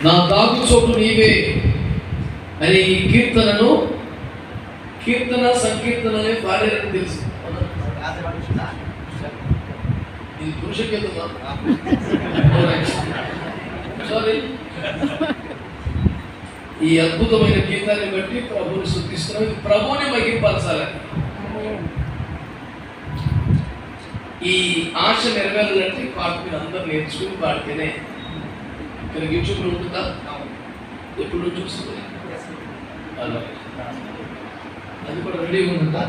నా దాగు చోటు నీవే అని ఈ కీర్తన సంకీర్తనలే పాడారని తెలుసు. ఇది పురుష కీర్తన. సారీ, ఈ అద్భుతమైన గీతాన్ని బట్టి ప్రభువుని స్తుతిస్తున్నాం. ప్రభువుని మహింపరచాలి. ఈ ఆశ నెరవేరాలంటే ఈ పాట మీరు అందరూ నేర్చుకుని పాడితేనే. ఇక్కడ యూట్యూబ్లో ఉంటుందా? ఎప్పుడు చూస్తుంది అది కూడా రెడీగా ఉంటుందా?